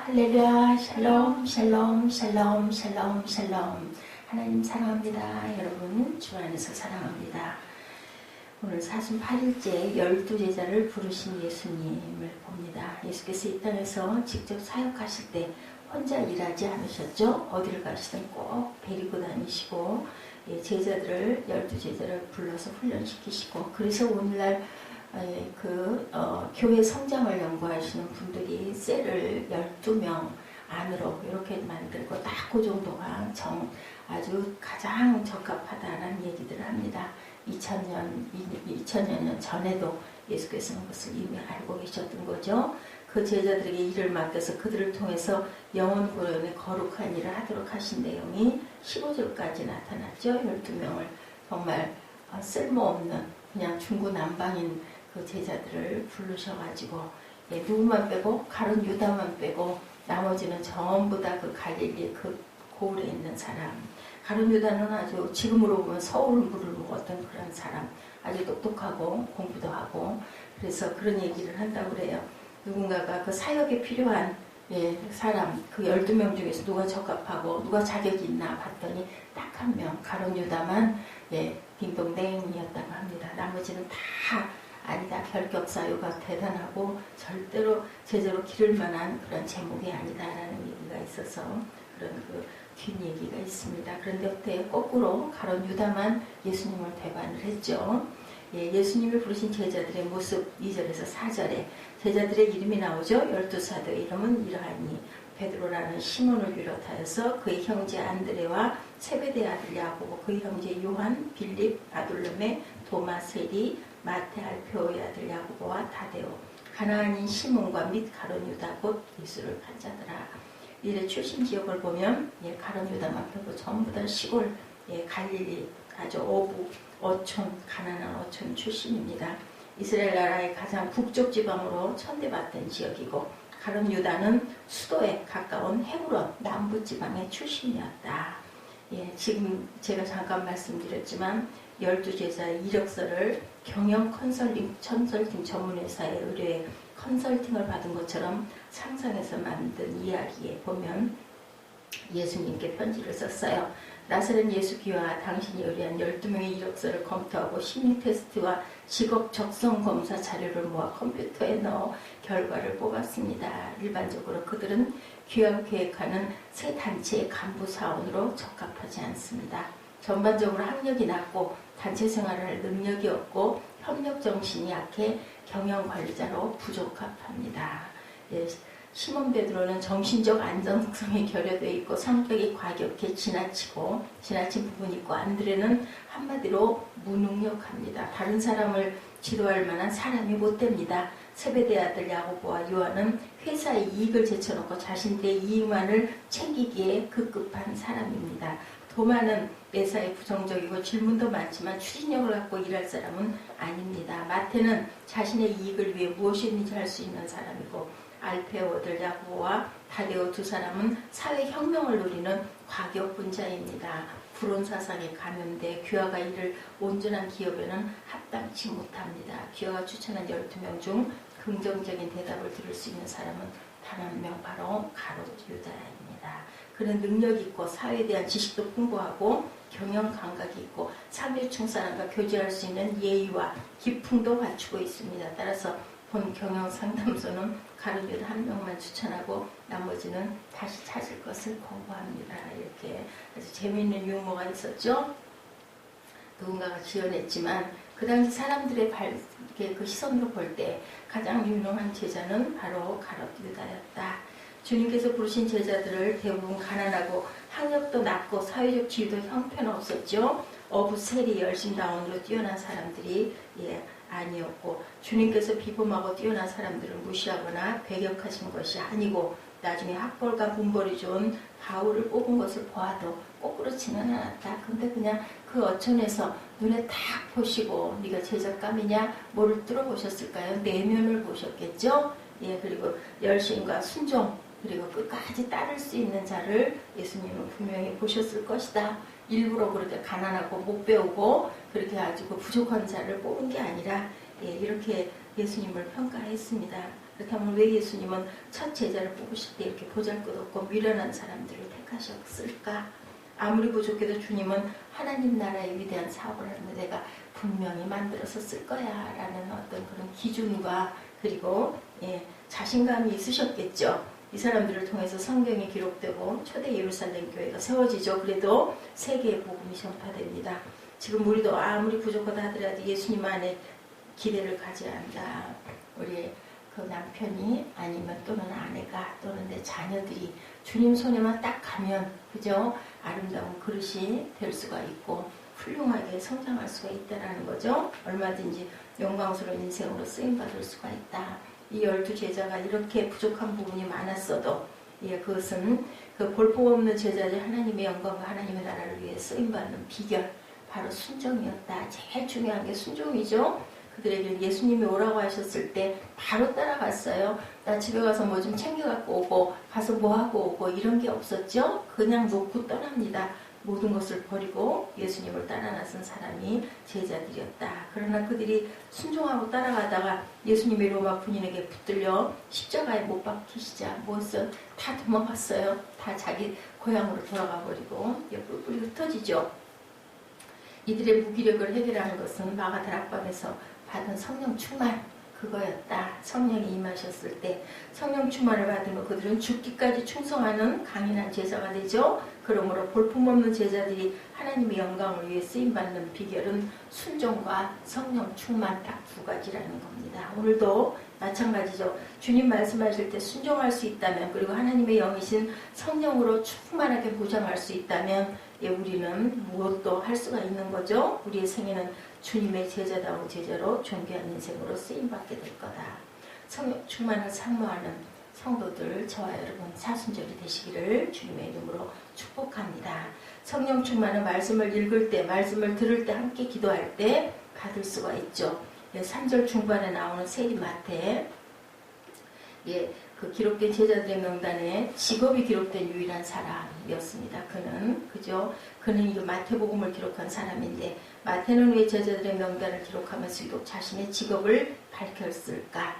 할렐루야, 샬롬, 샬롬, 샬롬, 샬롬, 샬롬. 하나님 사랑합니다. 여러분, 주 안에서 사랑합니다. 오늘 48일째 12제자를 부르신 예수님을 봅니다. 예수께서 이 땅에서 직접 사역하실 때 혼자 일하지 않으셨죠? 어디를 가시든 꼭 데리고 다니시고 제자들을 12제자를 불러서 훈련시키시고, 그래서 오늘날 교회 성장을 연구하시는 분들이 셀을 12명 안으로 이렇게 만들고 딱 그 정도가 아주 가장 적합하다라는 얘기들을 합니다. 2000여 년 전에도 예수께서는 그것을 이미 알고 계셨던 거죠. 그 제자들에게 일을 맡겨서 그들을 통해서 영혼 구원의 거룩한 일을 하도록 하신 내용이 15절까지 나타났죠. 12명을 정말 쓸모없는 그냥 중구난방인 그 제자들을 부르셔가지고 누구만 빼고 가룟 유다만 빼고 나머지는 전부 다 그 갈릴리 그 고을에 있는 사람. 가룟 유다는 아주 지금으로 보면 서울물을 먹었던 그런 사람, 아주 똑똑하고 공부도 하고, 그래서 그런 얘기를 한다고 그래요. 누군가가 그 사역에 필요한 사람, 그 12명 중에서 누가 적합하고 누가 자격이 있나 봤더니 딱 한 명, 가룟 유다만 딩동댕이었다고 합니다. 나머지는 다 아니다, 결격사유가 대단하고 절대로 제대로 기를 만한 그런 제목이 아니다라는 얘기가 있어서 그런 그 뒷얘기가 있습니다. 그런데 어때요? 거꾸로 가룟 유다만 예수님을 배반을 했죠. 예수님이 부르신 제자들의 모습 2절에서 4절에 제자들의 이름이 나오죠. 12사도의 이름은 이러하니 베드로라는 시몬을 비롯하여서 그의 형제 안드레와 세베대 아들 야고보, 그의 형제 요한, 빌립, 바돌로메, 도마, 세리, 마태, 알페오의 아들 야고보와 다데오, 가나안인 시몬과 및 가룟 유다 곧 예수를 판 자더라. 이들의 출신 지역을 보면 가룟 유다만 빼고 전부 다 시골 갈릴리 아주 어촌, 가나안 어촌 출신입니다. 이스라엘 나라의 가장 북쪽 지방으로 천대받던 지역이고, 가룟 유다는 수도에 가까운 헤브론 남부 지방의 출신이었다. 지금 제가 잠깐 말씀드렸지만 12제자의 이력서를 경영 컨설팅 전문회사의 의뢰에 컨설팅을 받은 것처럼 상상해서 만든 이야기에 보면 예수님께 편지를 썼어요. 나사렛 예수 귀와 당신이 의뢰한 12명의 이력서를 검토하고 심리 테스트와 직업 적성 검사 자료를 모아 컴퓨터에 넣어 결과를 뽑았습니다. 일반적으로 그들은 귀환 계획하는 새 단체의 간부 사원으로 적합하지 않습니다. 전반적으로 학력이 낮고 단체 생활을 할 능력이 없고 협력 정신이 약해 경영 관리자로 부적합합니다. 시몬 베드로는 정신적 안정성이 결여되어 있고 성격이 과격해 지나친 부분이 있고, 안드레는 한마디로 무능력합니다. 다른 사람을 지도할 만한 사람이 못 됩니다. 세베대 아들 야고보와 요한은 회사의 이익을 제쳐놓고 자신들의 이익만을 챙기기에 급급한 사람입니다. 도마는 매사에 부정적이고 질문도 많지만 추진력을 갖고 일할 사람은 아닙니다. 마태는 자신의 이익을 위해 무엇이든지 할 수 있는 사람이고, 알페오들 야고보와 다데오 두 사람은 사회혁명을 누리는 과격분자입니다. 불온사상에 감염돼 귀화가 이를 온전한 기업에는 합당치 못합니다. 귀화가 추천한 12명 중 긍정적인 대답을 들을 수 있는 사람은 단 한 명, 바로 가룟 유다입니다. 그는 능력이 있고 사회에 대한 지식도 풍부하고 경영 감각이 있고 삼일충 사람과 교제할 수 있는 예의와 기풍도 갖추고 있습니다. 따라서 본 경영 상담소는 가룟 유다 한 명만 추천하고 나머지는 다시 찾을 것을 권고합니다. 이렇게 아주 재미있는 유머가 있었죠. 누군가가 지어냈지만 그 당시 사람들의 그 시선으로 볼 때 가장 유능한 제자는 바로 가룟 유다였다. 주님께서 부르신 제자들을 대부분 가난하고 학력도 낮고 사회적 지위도 형편없었죠. 어부세리 열심다운으로 뛰어난 사람들이 아니었고, 주님께서 비범하고 뛰어난 사람들을 무시하거나 배격하신 것이 아니고 나중에 학벌과 분벌이 좋은 바울을 뽑은 것을 보아도 꼭 그렇지는 않았다. 근데 그냥 그 어촌에서 눈에 딱 보시고 네가 제작감이냐 뭐를 뚫어보셨을까요? 내면을 보셨겠죠. 그리고 열심과 순종, 그리고 끝까지 따를 수 있는 자를 예수님은 분명히 보셨을 것이다. 일부러 그렇게 가난하고 못 배우고 그렇게 가지고 부족한 자를 뽑은 게 아니라 이렇게 예수님을 평가했습니다. 그렇다면 왜 예수님은 첫 제자를 뽑으실 때 이렇게 보잘것없고 미련한 사람들을 택하셨을까? 아무리 부족해도 주님은 하나님 나라의 위대한 사업을 하는데 내가 분명히 만들어서 쓸 거야 라는 어떤 그런 기준과 그리고 자신감이 있으셨겠죠. 이 사람들을 통해서 성경이 기록되고 초대 예루살렘 교회가 세워지죠. 그래도 세계의 복음이 전파됩니다. 지금 우리도 아무리 부족하다 하더라도 예수님 안에 기대를 가져야 한다. 우리 그 남편이 아니면 또는 아내가 또는 내 자녀들이 주님 손에만 딱 가면 그죠? 아름다운 그릇이 될 수가 있고 훌륭하게 성장할 수가 있다는 거죠. 얼마든지 영광스러운 인생으로 쓰임받을 수가 있다. 이 12제자가 이렇게 부족한 부분이 많았어도 그것은 그 볼품없는 제자들 하나님의 영광과 하나님의 나라를 위해 쓰임받는 비결 바로 순종이었다. 제일 중요한 게 순종이죠. 그들에게 예수님이 오라고 하셨을 때 바로 따라갔어요. 나 집에 가서 뭐 좀 챙겨갖고 오고 가서 뭐 하고 오고 이런 게 없었죠. 그냥 놓고 떠납니다. 모든 것을 버리고 예수님을 따라 나선 사람이 제자들이었다. 그러나 그들이 순종하고 따라가다가 예수님의 로마 군인에게 붙들려 십자가에 못 박히시자 무엇을 다 도망갔어요. 다 자기 고향으로 돌아가 버리고 뿔뿔이 흩어지죠. 이들의 무기력을 해결하는 것은 마가다락방에서 받은 성령 충만 그거였다. 성령이 임하셨을 때 성령 충만을 받으면 그들은 죽기까지 충성하는 강인한 제자가 되죠. 그러므로 볼품없는 제자들이 하나님의 영광을 위해 쓰임받는 비결은 순종과 성령 충만 딱 두 가지라는 겁니다. 오늘도 마찬가지죠. 주님 말씀하실 때 순종할 수 있다면 그리고 하나님의 영이신 성령으로 충만하게 무장할 수 있다면 우리는 무엇도 할 수가 있는 거죠. 우리의 생애는 주님의 제자다운 제자로 존귀한 인생으로 쓰임받게 될 거다. 성령 충만을 사모하는 성도들 저와 여러분 사순절이 되시기를 주님의 이름으로 축복합니다. 성령 충만은 말씀을 읽을 때 말씀을 들을 때 함께 기도할 때 받을 수가 있죠. 3절 중반에 나오는 세리마태 그 기록된 제자들의 명단에 직업이 기록된 유일한 사람이었습니다. 그는 이 마태복음을 기록한 사람인데 마태는 왜 제자들의 명단을 기록하면서 유독 자신의 직업을 밝혔을까?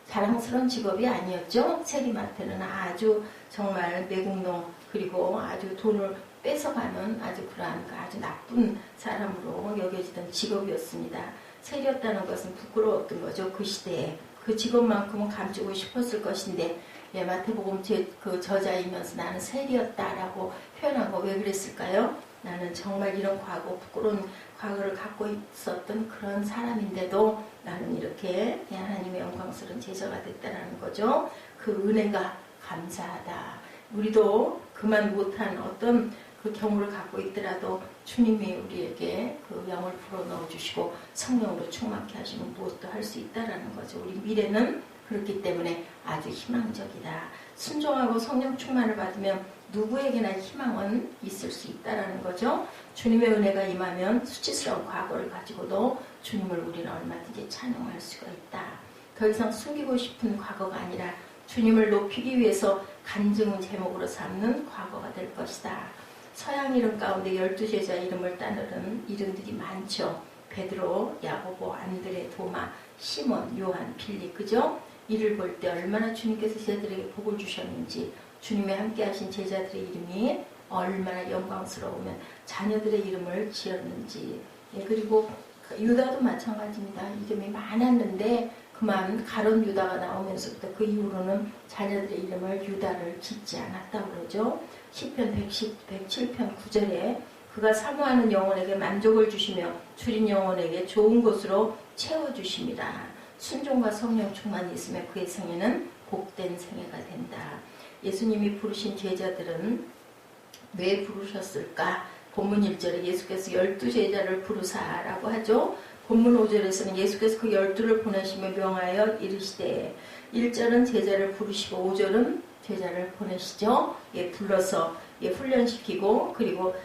자랑스러운 직업이 아니었죠. 세리마태는 아주 정말 매국노 그리고 아주 돈을 뺏어가는 아주 나쁜 사람으로 여겨지던 직업이었습니다. 세리였다는 것은 부끄러웠던 거죠. 그 시대에. 그 직업만큼은 감추고 싶었을 것인데 마태복음 그 저자이면서 나는 세리였다라고 표현한 거 왜 그랬을까요? 나는 정말 이런 부끄러운 과거를 갖고 있었던 그런 사람인데도 나는 이렇게 하나님의 영광스러운 제자가 됐다는 거죠. 그 은혜가 감사하다. 우리도 그만 못한 어떤 그 경우를 갖고 있더라도 주님이 우리에게 그 영을 불어넣어 주시고 성령으로 충만케 하시면 무엇도 할 수 있다라는 거죠. 우리 미래는 그렇기 때문에 아주 희망적이다. 순종하고 성령 충만을 받으면 누구에게나 희망은 있을 수 있다라는 거죠. 주님의 은혜가 임하면 수치스러운 과거를 가지고도 주님을 우리는 얼마든지 찬양할 수가 있다. 더 이상 숨기고 싶은 과거가 아니라 주님을 높이기 위해서 간증 제목으로 삼는 과거가 될 것이다. 서양 이름 가운데 12제자 이름을 따르는 이름들이 많죠. 베드로, 야고보, 안드레, 도마, 시몬, 요한, 빌립, 그죠? 이를 볼 때 얼마나 주님께서 제자들에게 복을 주셨는지 주님의 함께 하신 제자들의 이름이 얼마나 영광스러우면 자녀들의 이름을 지었는지 그리고 유다도 마찬가지입니다. 이름이 많았는데 그만 가론 유다가 나오면서부터 그 이후로는 자녀들의 이름을 유다를 짓지 않았다고 그러죠. 시편 107편 9절에 그가 사모하는 영혼에게 만족을 주시며 줄인 영혼에게 좋은 곳으로 채워주십니다. 순종과 성령 충만이 있으면 그의 생애는 복된 생애가 된다. 예수님이 부르신 제자들은 왜 부르셨을까? 본문 1절에 예수께서 12제자를 부르사라고 하죠. 본문 5절에서는 예수께서 그 12를 보내시며 명하여 이르시되 1절은 제자를 부르시고 5절은 제자를 보내시죠. 불러서 훈련시키고 그리고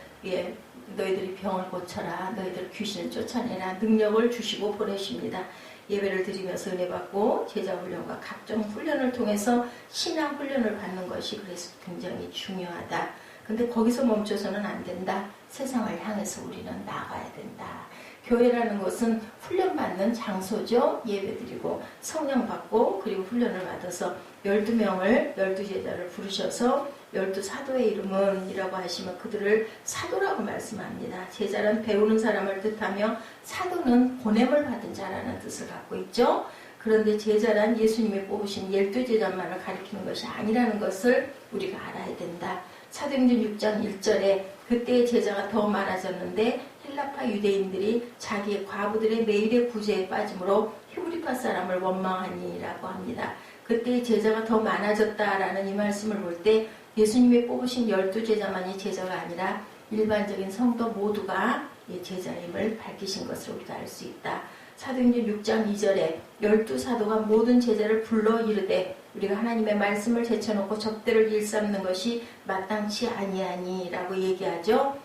너희들이 병을 고쳐라. 너희들 귀신을 쫓아내라. 능력을 주시고 보내십니다. 예배를 드리면서 은혜 받고 제자 훈련과 각종 훈련을 통해서 신앙 훈련을 받는 것이 그래서 굉장히 중요하다. 근데 거기서 멈춰서는 안 된다. 세상을 향해서 우리는 나가야 된다. 교회라는 것은 훈련받는 장소죠. 예배드리고 성령 받고 그리고 훈련을 받아서 12명을 12제자를 부르셔서 12사도의 이름은 이라고 하시면 그들을 사도라고 말씀합니다. 제자는 배우는 사람을 뜻하며 사도는 보냄을 받은 자라는 뜻을 갖고 있죠. 그런데 제자란 예수님이 뽑으신 12제자만을 가리키는 것이 아니라는 것을 우리가 알아야 된다. 사도행전 6장 1절에 그때의 제자가 더 많아졌는데 헬라파 유대인들이 자기의 과부들의 매일의 구제에 빠짐으로 히브리파 사람을 원망하니라고 합니다. 그때의 제자가 더 많아졌다라는 이 말씀을 볼 때 예수님이 뽑으신 12제자만이 제자가 아니라 일반적인 성도 모두가 제자임을 밝히신 것을 우리가 알 수 있다. 사도행전 6장 2절에 12사도가 모든 제자를 불러 이르되 우리가 하나님의 말씀을 제쳐놓고 접대를 일삼는 것이 마땅치 아니하니라고 얘기하죠.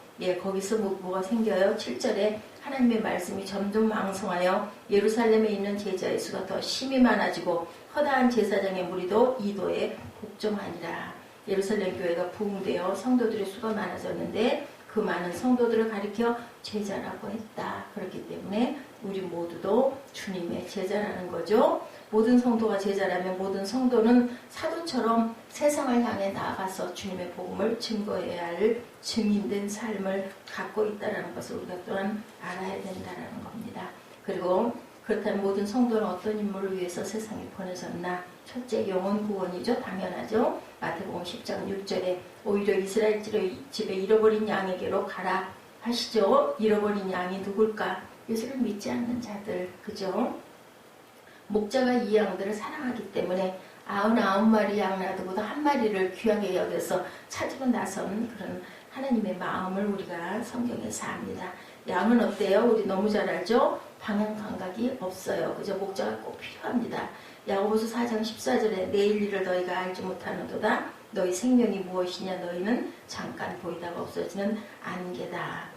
거기서 뭐가 생겨요? 7절에 하나님의 말씀이 점점 왕성하여 예루살렘에 있는 제자의 수가 더 심히 많아지고 허다한 제사장의 무리도 이도에 복종하니라. 예루살렘 교회가 부흥되어 성도들의 수가 많아졌는데 그 많은 성도들을 가리켜 제자라고 했다. 그렇기 때문에 우리 모두도 주님의 제자라는 거죠. 모든 성도가 제자라면 모든 성도는 사도처럼 세상을 향해 나아가서 주님의 복음을 증거해야 할 증인된 삶을 갖고 있다는 것을 우리가 또한 알아야 된다는 겁니다. 그리고 그렇다면 모든 성도는 어떤 인물을 위해서 세상에 보내졌나? 첫째, 영혼 구원이죠. 당연하죠. 마태복음 10장 6절에 오히려 이스라엘 집에 잃어버린 양에게로 가라 하시죠. 잃어버린 양이 누굴까? 예수를 믿지 않는 자들, 그죠? 목자가 이 양들을 사랑하기 때문에 99마리 양 놔두고도 한 마리를 귀하게 여겨서 찾으러 나선 그런 하나님의 마음을 우리가 성경에서 압니다. 양은 어때요? 우리 너무 잘 알죠? 방향 감각이 없어요. 그죠? 목자가 꼭 필요합니다. 야고보서 4장 14절에 내일 일을 너희가 알지 못하는도다. 너희 생명이 무엇이냐? 너희는 잠깐 보이다가 없어지는 안개다.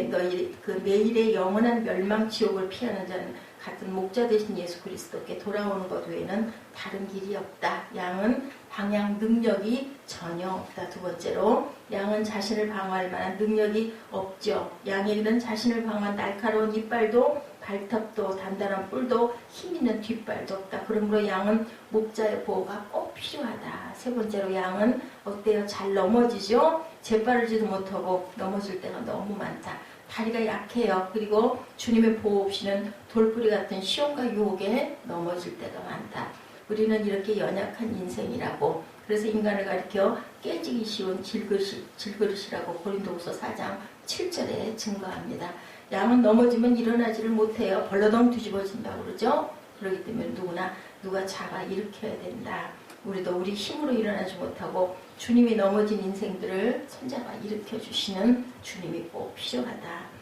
너희 그 내일의 영원한 멸망 지옥을 피하는 자는 같은 목자 되신 예수 그리스도께 돌아오는 것 외에는 다른 길이 없다. 양은 방향 능력이 전혀 없다. 두 번째로 양은 자신을 방어할 만한 능력이 없죠. 양에게는 자신을 방어한 날카로운 이빨도 발톱도 단단한 뿔도 힘있는 뒷발도 없다. 그러므로 양은 목자의 보호가 꼭 필요하다. 세 번째로 양은 어때요? 잘 넘어지죠? 재빠르지도 못하고 넘어질 때가 너무 많다. 다리가 약해요. 그리고 주님의 보호 없이는 돌뿌리 같은 시험과 유혹에 넘어질 때가 많다. 우리는 이렇게 연약한 인생이라고, 그래서 인간을 가리켜 깨지기 쉬운 질그릇이라고 고린도후서 4장 7절에 증거합니다. 양은 넘어지면 일어나지를 못해요. 벌러덩 뒤집어진다고 그러죠. 그렇기 때문에 누가 잡아 일으켜야 된다. 우리도 우리 힘으로 일어나지 못하고 주님이 넘어진 인생들을 손잡아 일으켜주시는 주님이 꼭 필요하다.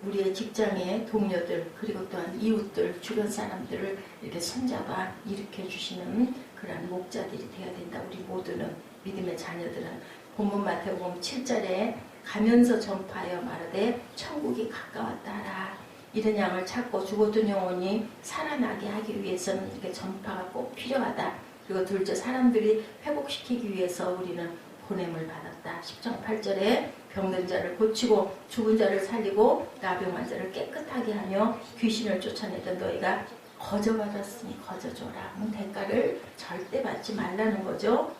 우리의 직장의 동료들 그리고 또한 이웃들 주변 사람들을 이렇게 손잡아 일으켜주시는 그런 목자들이 되어야 된다. 우리 모두는 믿음의 자녀들은 본문 마태복음 7절에 가면서 전파하여 말하되 천국이 가까웠다 하라. 이런 양을 찾고 죽었던 영혼이 살아나게 하기 위해서는 이렇게 전파가 꼭 필요하다. 그리고 둘째, 사람들이 회복시키기 위해서 우리는 보냄을 받았다. 10장 8절에 병든 자를 고치고 죽은 자를 살리고 나병한 자를 깨끗하게 하며 귀신을 쫓아내던 너희가 거저받았으니 거저줘라. 대가를 절대 받지 말라는 거죠.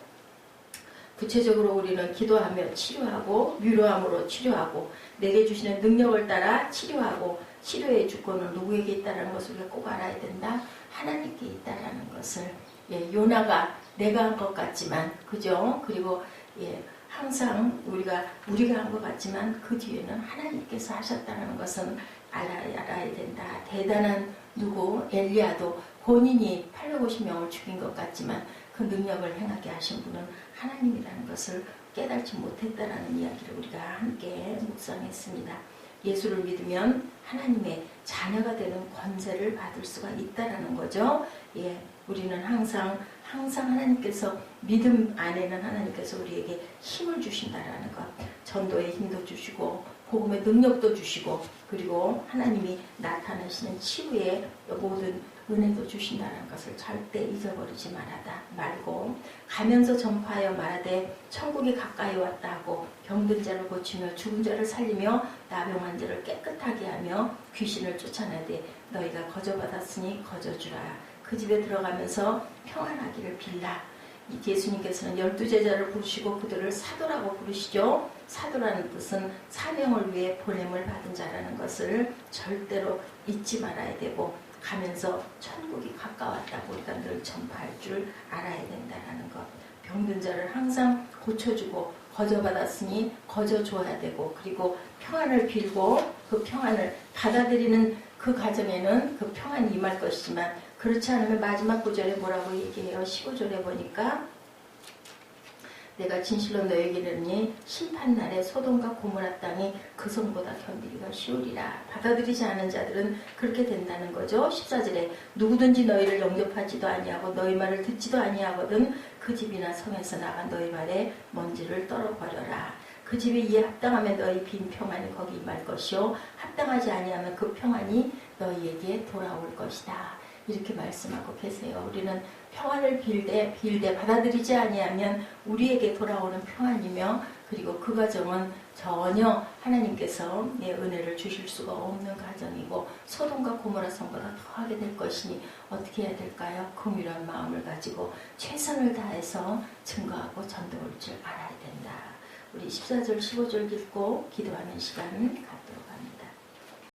구체적으로 우리는 기도하며 치료하고 위로함으로 치료하고 내게 주시는 능력을 따라 치료하고 치료의 주권은 누구에게 있다는 것을 우리가 꼭 알아야 된다. 하나님께 있다라는 것을. 요나가 내가 한 것 같지만, 그죠? 그리고 항상 우리가 한 것 같지만 그 뒤에는 하나님께서 하셨다는 것은 알아야 된다. 대단한 누구 엘리야도 본인이 850명을 죽인 것 같지만 그 능력을 행하게 하신 분은 하나님이라는 것을 깨닫지 못했다라는 이야기를 우리가 함께 묵상했습니다. 예수를 믿으면 하나님의 자녀가 되는 권세를 받을 수가 있다라는 거죠. 우리는 항상 하나님께서 믿음 안에는 하나님께서 우리에게 힘을 주신다라는 것, 전도의 힘도 주시고 복음의 능력도 주시고 그리고 하나님이 나타나시는 치유의 모든 은혜도 주신다는 것을 절대 잊어버리지 말고 가면서 전파하여 말하되 천국이 가까이 왔다 하고 병든 자를 고치며 죽은 자를 살리며 나병한 자를 깨끗하게 하며 귀신을 쫓아내되 너희가 거저받았으니 거저주라. 그 집에 들어가면서 평안하기를 빌라. 예수님께서는 12제자를 부르시고 그들을 사도라고 부르시죠. 사도라는 뜻은 사명을 위해 보냄을 받은 자라는 것을 절대로 잊지 말아야 되고 가면서 천국이 가까웠다고 우리가 늘 전파할 줄 알아야 된다는 것. 병든 자를 항상 고쳐주고 거저받았으니 거저줘야 되고 그리고 평안을 빌고 그 평안을 받아들이는 그 과정에는 그 평안이 임할 것이지만 그렇지 않으면 마지막 구절에 뭐라고 얘기해요? 15절에 보니까 내가 진실로 너에게 이르니 심판날에 소돔과 고모라 땅이 그 성보다 견디기가 쉬우리라. 받아들이지 않은 자들은 그렇게 된다는 거죠. 14절에 누구든지 너희를 영접하지도 아니하고 너희 말을 듣지도 아니하거든 그 집이나 성에서 나간 너희 말에 먼지를 떨어버려라. 그 집에 이에 합당하면 너희 빈 평안이 거기 임할 것이요 합당하지 아니하면 그 평안이 너희에게 돌아올 것이다. 이렇게 말씀하고 계세요. 우리는 평안을 빌되 받아들이지 아니하면 우리에게 돌아오는 평안이며 그리고 그 과정은 전혀 하나님께서 은혜를 주실 수가 없는 과정이고 소돔과 고모라 성보다 더하게 될 것이니 어떻게 해야 될까요? 긍휼한 마음을 가지고 최선을 다해서 증거하고 전도할 줄 알아야 된다. 우리 14절 15절 읽고 기도하는 시간 갖도록